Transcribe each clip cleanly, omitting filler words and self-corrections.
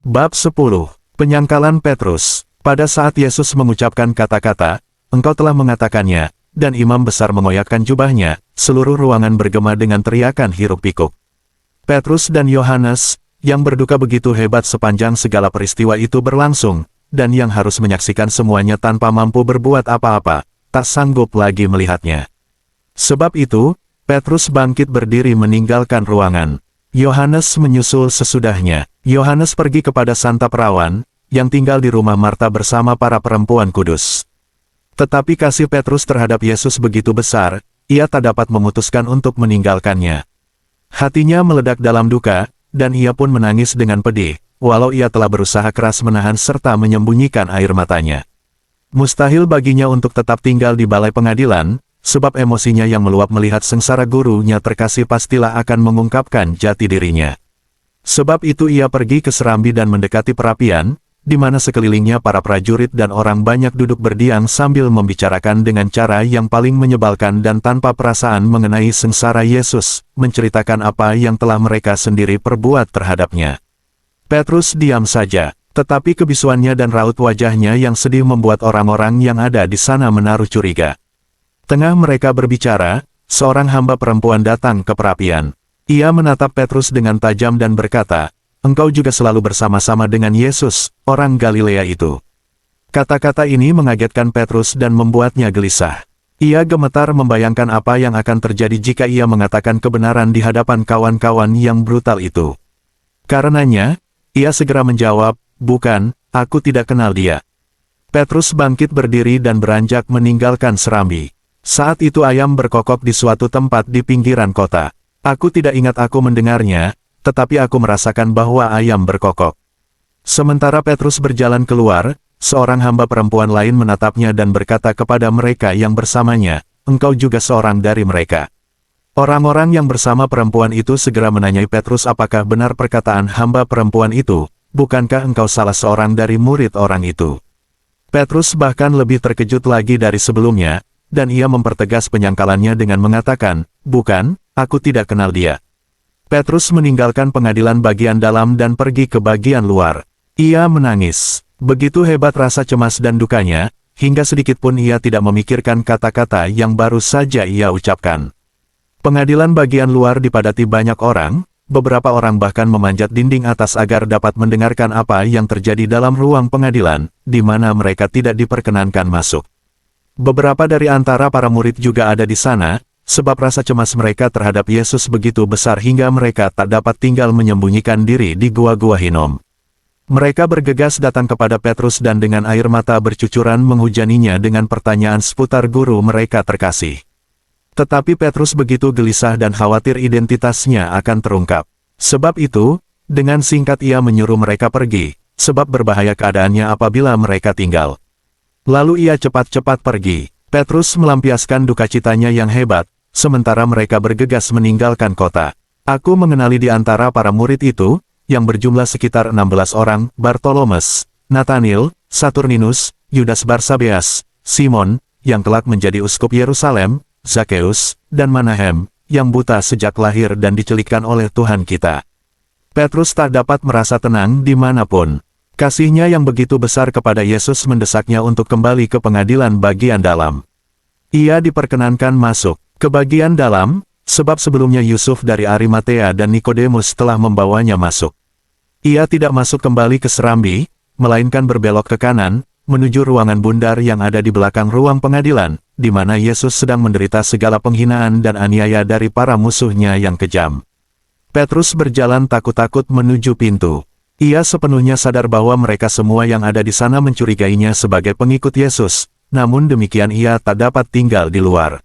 Bab 10. Penyangkalan Petrus. Pada saat Yesus mengucapkan kata-kata, "Engkau telah mengatakannya," dan imam besar mengoyakkan jubahnya, seluruh ruangan bergema dengan teriakan hiruk-pikuk. Petrus dan Yohanes, yang berduka begitu hebat sepanjang segala peristiwa itu berlangsung, dan yang harus menyaksikan semuanya tanpa mampu berbuat apa-apa, tak sanggup lagi melihatnya. Sebab itu, Petrus bangkit berdiri meninggalkan ruangan. Yohanes menyusul sesudahnya. Yohanes pergi kepada santa perawan, yang tinggal di rumah Marta bersama para perempuan kudus. Tetapi kasih Petrus terhadap Yesus begitu besar, ia tak dapat memutuskan untuk meninggalkannya. Hatinya meledak dalam duka, dan ia pun menangis dengan pedih, walau ia telah berusaha keras menahan serta menyembunyikan air matanya. Mustahil baginya untuk tetap tinggal di balai pengadilan, sebab emosinya yang meluap melihat sengsara gurunya terkasih pastilah akan mengungkapkan jati dirinya. Sebab itu ia pergi ke serambi dan mendekati perapian, di mana sekelilingnya para prajurit dan orang banyak duduk berdiam sambil membicarakan dengan cara yang paling menyebalkan dan tanpa perasaan mengenai sengsara Yesus, menceritakan apa yang telah mereka sendiri perbuat terhadapnya. Petrus diam saja, tetapi kebisuannya dan raut wajahnya yang sedih membuat orang-orang yang ada di sana menaruh curiga. Tengah mereka berbicara, seorang hamba perempuan datang ke perapian. Ia menatap Petrus dengan tajam dan berkata, "Engkau juga selalu bersama-sama dengan Yesus, orang Galilea itu." Kata-kata ini mengagetkan Petrus dan membuatnya gelisah. Ia gemetar membayangkan apa yang akan terjadi jika ia mengatakan kebenaran di hadapan kawan-kawan yang brutal itu. Karenanya, ia segera menjawab, "Bukan, aku tidak kenal dia." Petrus bangkit berdiri dan beranjak meninggalkan serambi. Saat itu ayam berkokok di suatu tempat di pinggiran kota. Aku tidak ingat aku mendengarnya, tetapi aku merasakan bahwa ayam berkokok. Sementara Petrus berjalan keluar, seorang hamba perempuan lain menatapnya dan berkata kepada mereka yang bersamanya, "Engkau juga seorang dari mereka." Orang-orang yang bersama perempuan itu segera menanyai Petrus apakah benar perkataan hamba perempuan itu, "Bukankah engkau salah seorang dari murid orang itu?" Petrus bahkan lebih terkejut lagi dari sebelumnya, dan ia mempertegas penyangkalannya dengan mengatakan, "Bukan, aku tidak kenal dia." Petrus meninggalkan pengadilan bagian dalam dan pergi ke bagian luar. Ia menangis. Begitu hebat rasa cemas dan dukanya, hingga sedikit pun ia tidak memikirkan kata-kata yang baru saja ia ucapkan. Pengadilan bagian luar dipadati banyak orang, beberapa orang bahkan memanjat dinding atas agar dapat mendengarkan apa yang terjadi dalam ruang pengadilan, di mana mereka tidak diperkenankan masuk. Beberapa dari antara para murid juga ada di sana, sebab rasa cemas mereka terhadap Yesus begitu besar hingga mereka tak dapat tinggal menyembunyikan diri di gua-gua Hinom. Mereka bergegas datang kepada Petrus dan dengan air mata bercucuran menghujaninya dengan pertanyaan seputar guru mereka terkasih. Tetapi Petrus begitu gelisah dan khawatir identitasnya akan terungkap. Sebab itu, dengan singkat ia menyuruh mereka pergi, sebab berbahaya keadaannya apabila mereka tinggal. Lalu ia cepat-cepat pergi. Petrus melampiaskan dukacitanya yang hebat, sementara mereka bergegas meninggalkan kota. Aku mengenali di antara para murid itu, yang berjumlah sekitar 16 orang, Bartolomes, Nathanael, Saturninus, Yudas Barsabeas, Simon, yang kelak menjadi uskup Yerusalem, Zakeus, dan Manahem, yang buta sejak lahir dan dicelikkan oleh Tuhan kita. Petrus tak dapat merasa tenang dimanapun. Kasihnya yang begitu besar kepada Yesus mendesaknya untuk kembali ke pengadilan bagian dalam. Ia diperkenankan masuk ke bagian dalam, sebab sebelumnya Yusuf dari Arimatea dan Nikodemus telah membawanya masuk. Ia tidak masuk kembali ke serambi, melainkan berbelok ke kanan, menuju ruangan bundar yang ada di belakang ruang pengadilan, di mana Yesus sedang menderita segala penghinaan dan aniaya dari para musuhnya yang kejam. Petrus berjalan takut-takut menuju pintu. Ia sepenuhnya sadar bahwa mereka semua yang ada di sana mencurigainya sebagai pengikut Yesus, namun demikian ia tak dapat tinggal di luar.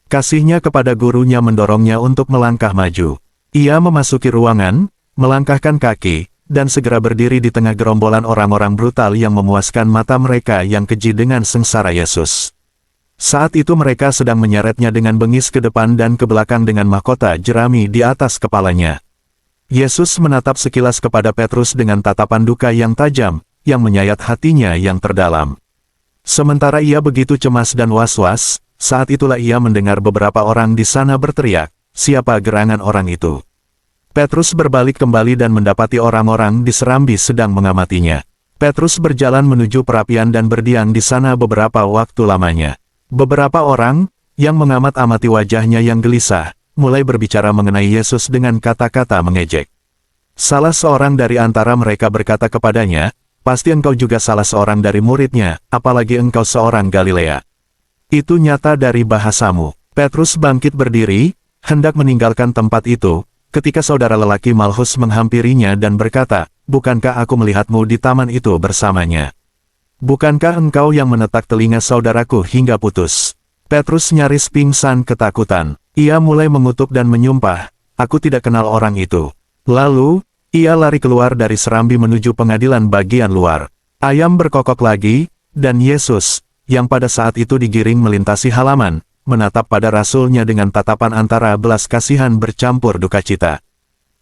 Kasihnya kepada gurunya mendorongnya untuk melangkah maju. Ia memasuki ruangan, melangkahkan kaki, dan segera berdiri di tengah gerombolan orang-orang brutal yang memuaskan mata mereka yang keji dengan sengsara Yesus. Saat itu mereka sedang menyeretnya dengan bengis ke depan dan ke belakang dengan mahkota jerami di atas kepalanya. Yesus menatap sekilas kepada Petrus dengan tatapan duka yang tajam, yang menyayat hatinya yang terdalam. Sementara ia begitu cemas dan was-was, saat itulah ia mendengar beberapa orang di sana berteriak, "Siapa gerangan orang itu?" Petrus berbalik kembali dan mendapati orang-orang di serambi sedang mengamatinya. Petrus berjalan menuju perapian dan berdiam di sana beberapa waktu lamanya. Beberapa orang, yang mengamat-amati wajahnya yang gelisah, mulai berbicara mengenai Yesus dengan kata-kata mengejek. Salah seorang dari antara mereka berkata kepadanya, "Pasti engkau juga salah seorang dari muridnya, apalagi engkau seorang Galilea. Itu nyata dari bahasamu." Petrus bangkit berdiri, hendak meninggalkan tempat itu, ketika saudara lelaki Malchus menghampirinya dan berkata, "Bukankah aku melihatmu di taman itu bersamanya? Bukankah engkau yang menetak telinga saudaraku hingga putus?" Petrus nyaris pingsan ketakutan. Ia mulai mengutuk dan menyumpah, "Aku tidak kenal orang itu." Lalu, ia lari keluar dari serambi menuju pengadilan bagian luar. Ayam berkokok lagi, dan Yesus, yang pada saat itu digiring melintasi halaman, menatap pada rasulnya dengan tatapan antara belas kasihan bercampur duka cita.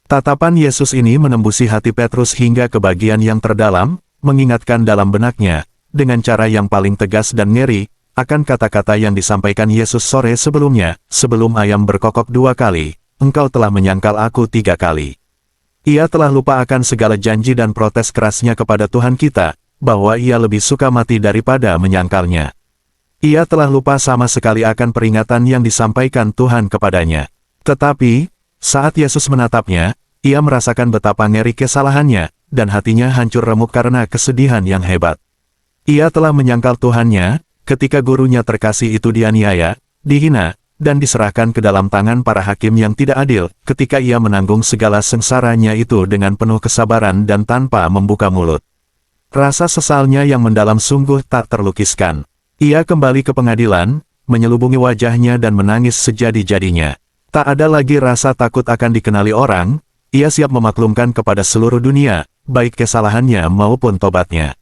Tatapan Yesus ini menembusi hati Petrus hingga ke bagian yang terdalam, mengingatkan dalam benaknya, dengan cara yang paling tegas dan ngeri, akan kata-kata yang disampaikan Yesus sore sebelumnya, "Sebelum ayam berkokok 2 kali, engkau telah menyangkal aku 3 kali. Ia telah lupa akan segala janji dan protes kerasnya kepada Tuhan kita, bahwa ia lebih suka mati daripada menyangkalnya. Ia telah lupa sama sekali akan peringatan yang disampaikan Tuhan kepadanya. Tetapi, saat Yesus menatapnya, ia merasakan betapa ngeri kesalahannya, dan hatinya hancur remuk karena kesedihan yang hebat. Ia telah menyangkal Tuhannya, ketika gurunya terkasih itu dianiaya, dihina, dan diserahkan ke dalam tangan para hakim yang tidak adil, ketika ia menanggung segala sengsaranya itu dengan penuh kesabaran dan tanpa membuka mulut. Rasa sesalnya yang mendalam sungguh tak terlukiskan. Ia kembali ke pengadilan, menyelubungi wajahnya dan menangis sejadi-jadinya. Tak ada lagi rasa takut akan dikenali orang, ia siap memaklumkan kepada seluruh dunia, baik kesalahannya maupun tobatnya.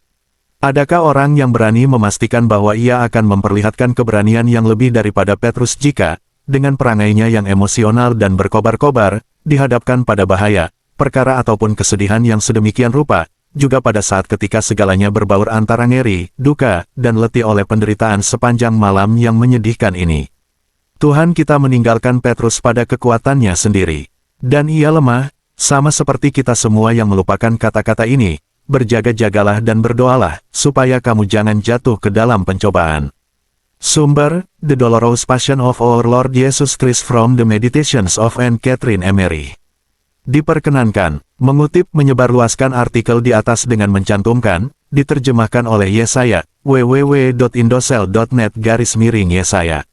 Adakah orang yang berani memastikan bahwa ia akan memperlihatkan keberanian yang lebih daripada Petrus jika, dengan perangainya yang emosional dan berkobar-kobar, dihadapkan pada bahaya, perkara ataupun kesedihan yang sedemikian rupa, juga pada saat ketika segalanya berbaur antara ngeri, duka, dan letih oleh penderitaan sepanjang malam yang menyedihkan ini. Tuhan kita meninggalkan Petrus pada kekuatannya sendiri. Dan ia lemah, sama seperti kita semua yang melupakan kata-kata ini. Berjaga-jagalah dan berdoalah, supaya kamu jangan jatuh ke dalam pencobaan. Sumber, The Dolorous Passion of Our Lord Jesus Christ from the Meditations of Anne Catherine Emery. Diperkenankan, mengutip menyebarluaskan artikel di atas dengan mencantumkan, diterjemahkan oleh Yesaya, www.indosel.net/Yesaya.